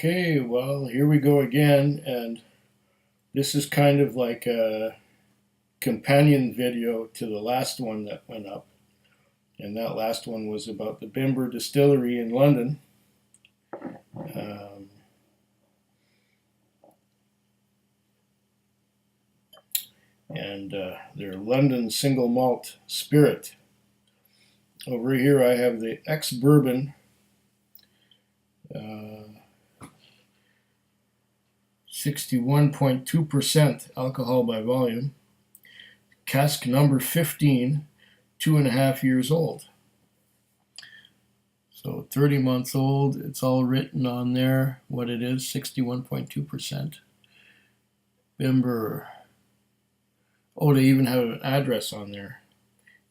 Okay, well, here we go again, and this is kind of like a companion video to the last one that went up. And that last one was about the Bimber distillery in London. And their London single malt spirit. Over here I have the ex-bourbon 61.2% alcohol by volume, cask number 15, 2.5 years old. So 30 months old, it's all written on there what it is, 61.2%. Bimber. Oh, they even have an address on there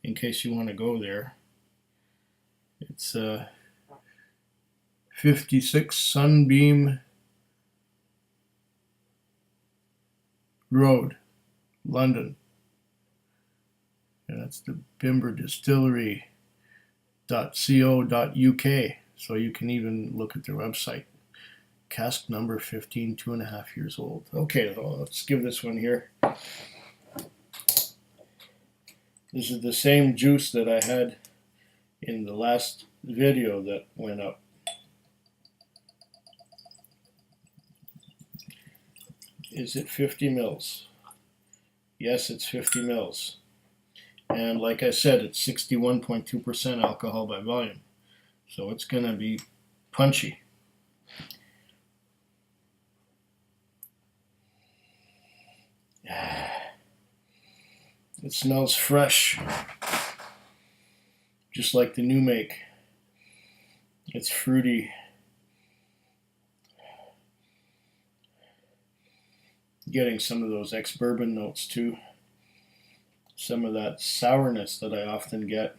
in case you want to go there. It's 56 Sunbeam Road, London. And that's the Bimber distillery.co.uk. So you can even look at their website. Cask number 15, 2.5 years old. Okay, let's give this one here. This is the same juice that I had in the last video that went up. Is it 50 mils? Yes, it's 50 mils. And like I said, it's 61.2% alcohol by volume. So it's going to be punchy. It smells fresh, just like the new make. It's fruity. Getting some of those ex-bourbon notes too. Some of that sourness that I often get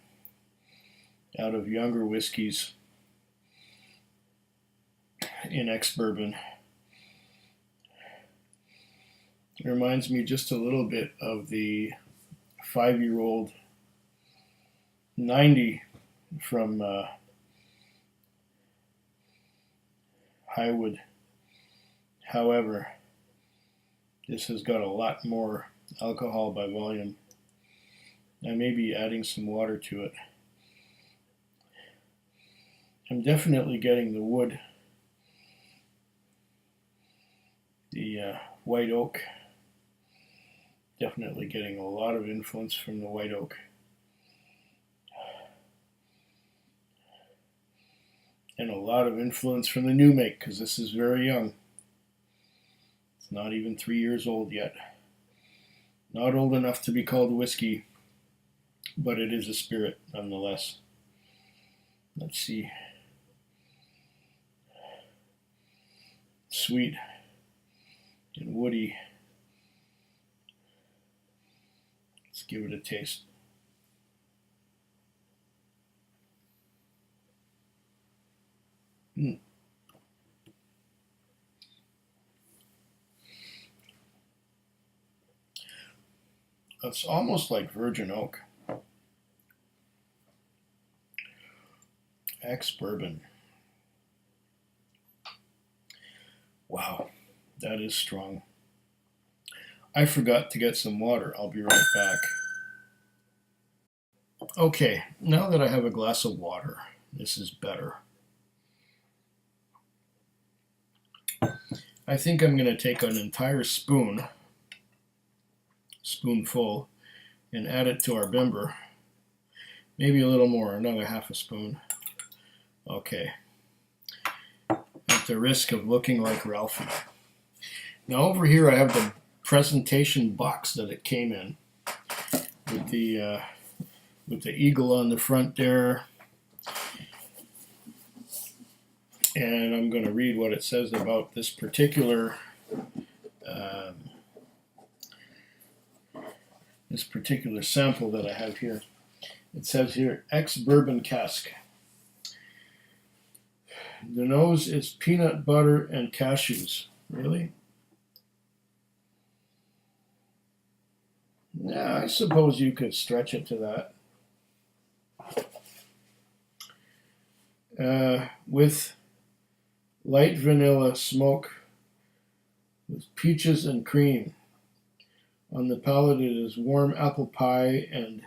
out of younger whiskeys in ex-bourbon. It reminds me just a little bit of the 5-year-old 90 from Highwood. However, this has got a lot more alcohol by volume. I may be adding some water to it. I'm definitely getting the wood, the white oak. Definitely getting a lot of influence from the white oak. And a lot of influence from the new make, because this is very young. It's not even 3 years old yet. Not old enough to be called whiskey, but it is a spirit nonetheless. Let's see. Sweet and woody. Let's give it a taste. It's almost like virgin oak. Ex-bourbon. Wow, that is strong. I forgot to get some water. I'll be right back. Okay, now that I have a glass of water, this is better. I think I'm going to take an entire spoonful, and add it to our Bimber. Maybe a little more, another half a spoon. Okay. At the risk of looking like Ralphie. Now over here I have the presentation box that it came in with the eagle on the front there. And I'm going to read what it says about this particular sample that I have here. It says here, ex-bourbon cask. The nose is peanut butter and cashews. Really? Yeah, I suppose you could stretch it to that. With Light vanilla smoke with peaches and cream. On the palate, it is warm apple pie and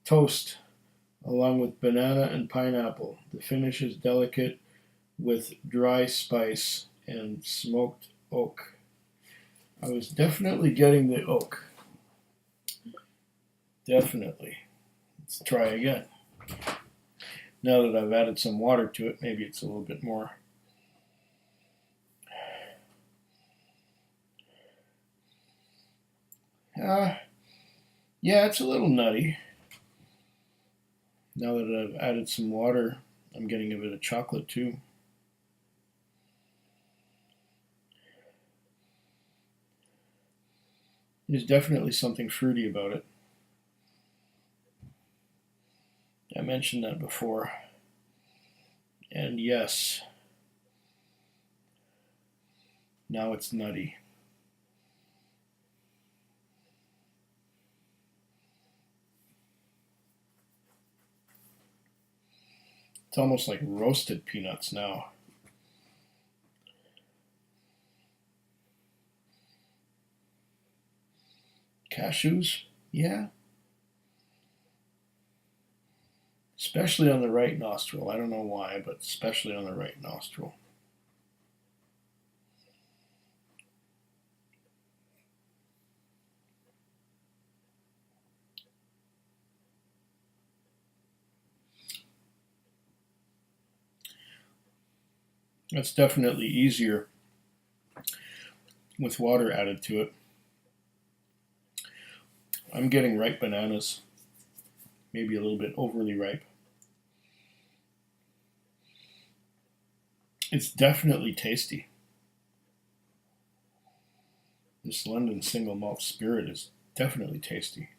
toast, along with banana and pineapple. The finish is delicate with dry spice and smoked oak. I was definitely getting the oak. Definitely. Let's try again. Now that I've added some water to it, maybe it's a little bit more. Yeah, it's a little nutty. Now that I've added some water, I'm getting a bit of chocolate too. There's definitely something fruity about it. I mentioned that before. And yes, now it's nutty. It's almost like roasted peanuts now. Cashews, yeah. Especially on the right nostril. I don't know why, but especially on the right nostril. It's definitely easier with water added to it. I'm getting ripe bananas, maybe a little bit overly ripe. It's definitely tasty. This London single malt spirit is definitely tasty.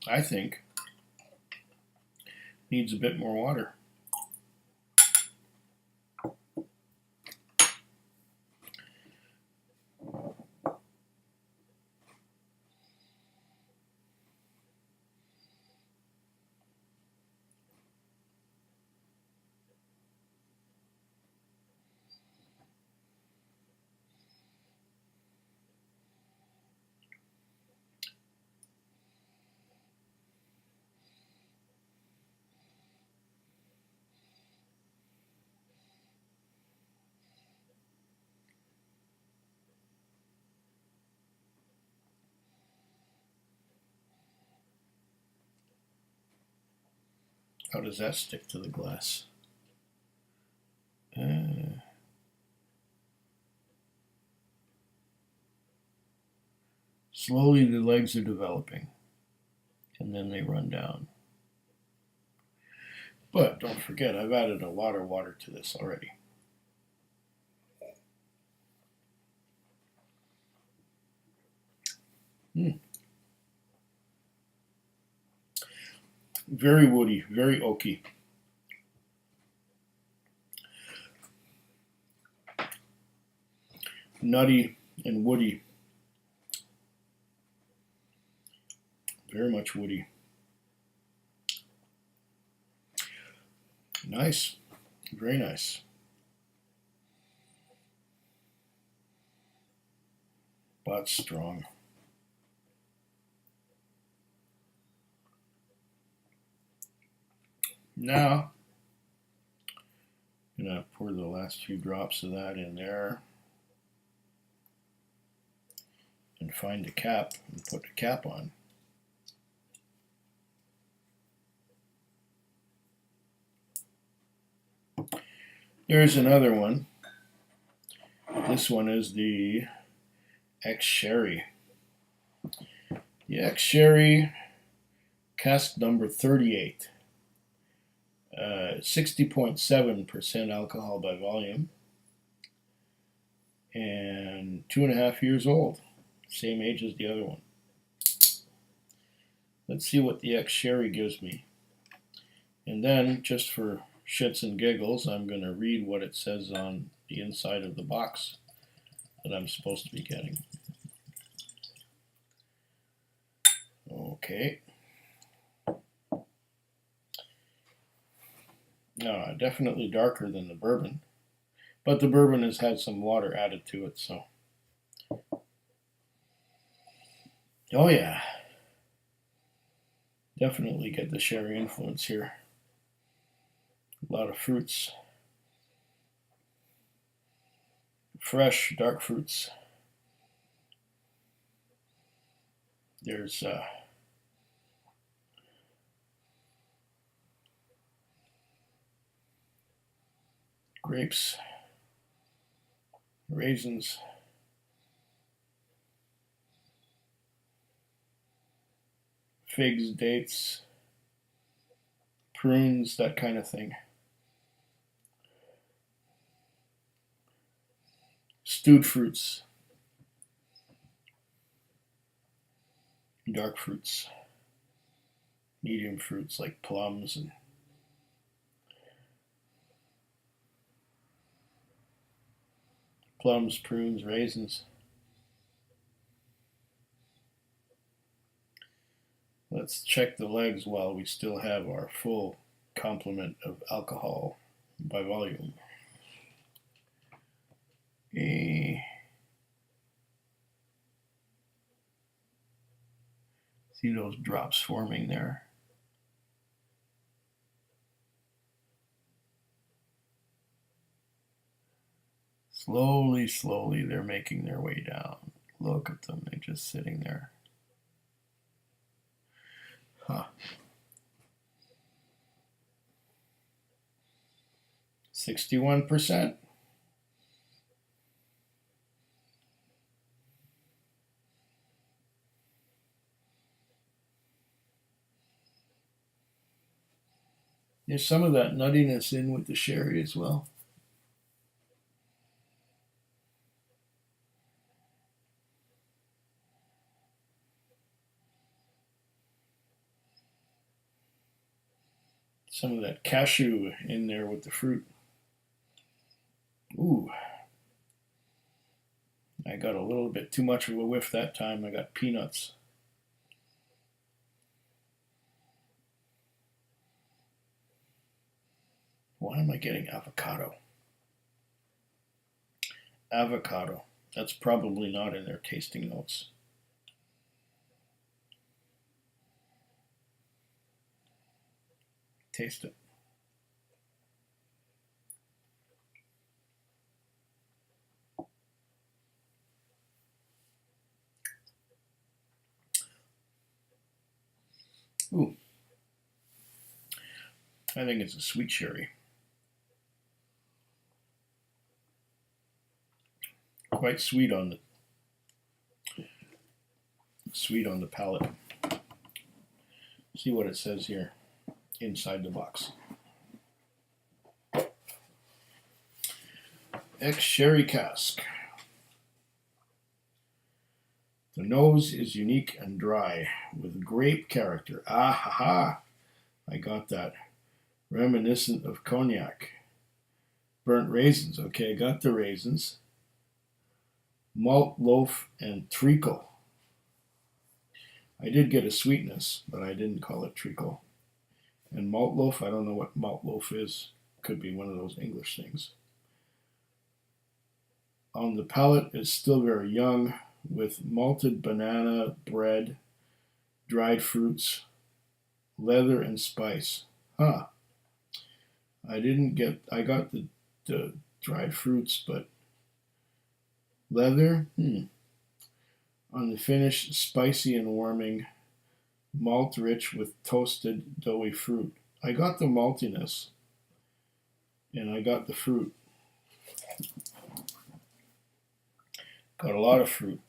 I think needs a bit more water. How does that stick to the glass? Slowly the legs are developing, and then they run down. But don't forget, I've added a lot of water to this already. Very woody, very oaky. Nutty and woody. Very much woody. Nice. Very nice. But strong. Now, I'm going to pour the last few drops of that in there. And find the cap and put the cap on. There's another one. This one is the ex-sherry. The ex-sherry cask number 38. 60.7% alcohol by volume. And 2.5 years old. Same age as the other one. Let's see what the ex-sherry gives me. And then, just for shits and giggles, I'm going to read what it says on the inside of the box that I'm supposed to be getting. Okay. Definitely darker than the bourbon, but the bourbon has had some water added to it, so. Oh yeah, definitely get the sherry influence here. A lot of fruits, fresh dark fruits. There's grapes, raisins, figs, dates, prunes, that kind of thing. Stewed fruits, dark fruits, medium fruits like plums and plums, prunes, raisins. Let's check the legs while we still have our full complement of alcohol by volume. See those drops forming there? Slowly, slowly, they're making their way down. Look at them, they're just sitting there. Huh. 61%. There's some of that nuttiness in with the sherry as well. Some of that cashew in there with the fruit. Ooh. I got a little bit too much of a whiff that time. I got peanuts. Why am I getting avocado? Avocado. That's probably not in their tasting notes. Taste it. Ooh. I think it's a sweet sherry. Quite sweet on the palate. See what it says here inside the box. Ex-sherry cask. The nose is unique and dry with grape character. Ah ha ha! I got that. Reminiscent of cognac. Burnt raisins. Okay, I got the raisins. Malt, loaf, and treacle. I did get a sweetness, but I didn't call it treacle. And malt loaf, I don't know what malt loaf is. Could be one of those English things. On the palate, it's still very young, with malted banana bread, dried fruits, leather, and spice. Huh. I got the dried fruits, but leather? On the finish, spicy and warming, malt rich with toasted doughy fruit. I got the maltiness, and I got the fruit. Got a lot of fruit.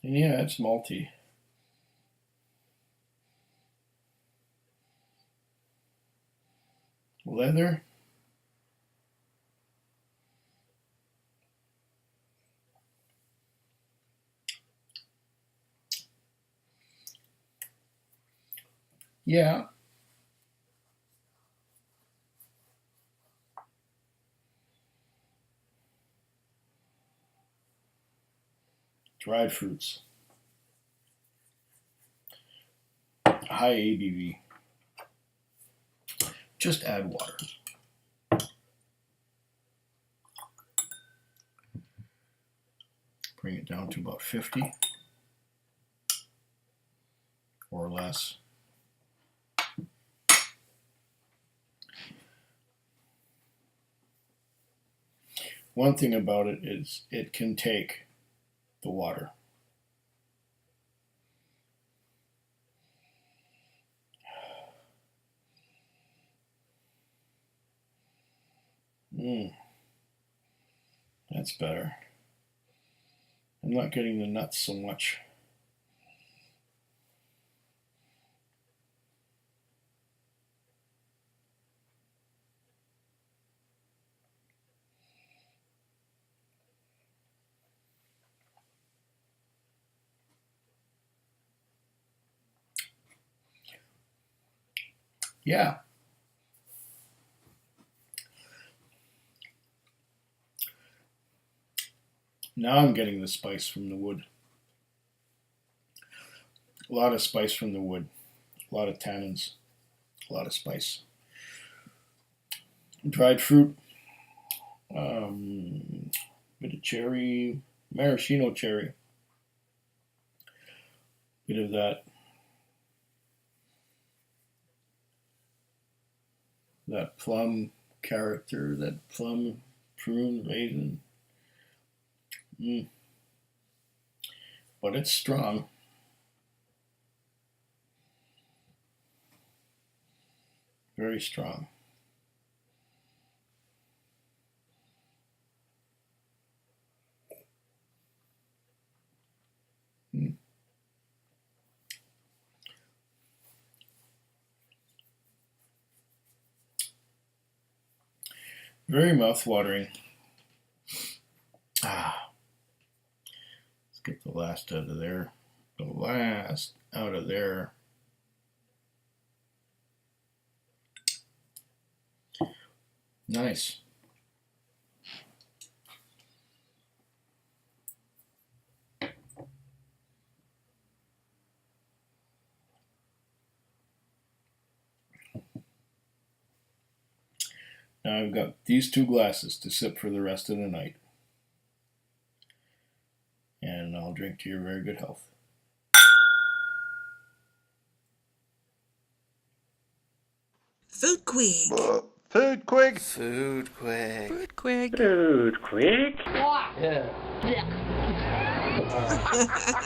And yeah, it's malty. Leather. Yeah. dried fruits, high ABV. Just add water. Bring it down to about 50 or less. One thing about it is it can take the water. That's better. I'm not getting the nuts so much. Yeah. Now I'm getting the spice from the wood. A lot of spice from the wood. A lot of tannins. A lot of spice. Dried fruit. Bit of cherry. Maraschino cherry. Bit of that plum character, that plum, prune, raisin. But it's strong. Very strong. Very mouth-watering. Let's get the last out of there. The last out of there. Nice. Now I've got these 2 glasses to sip for the rest of the night. And I'll drink to your very good health. Food quick. Food quick. Food quick. Food quick. Food quick. Yeah.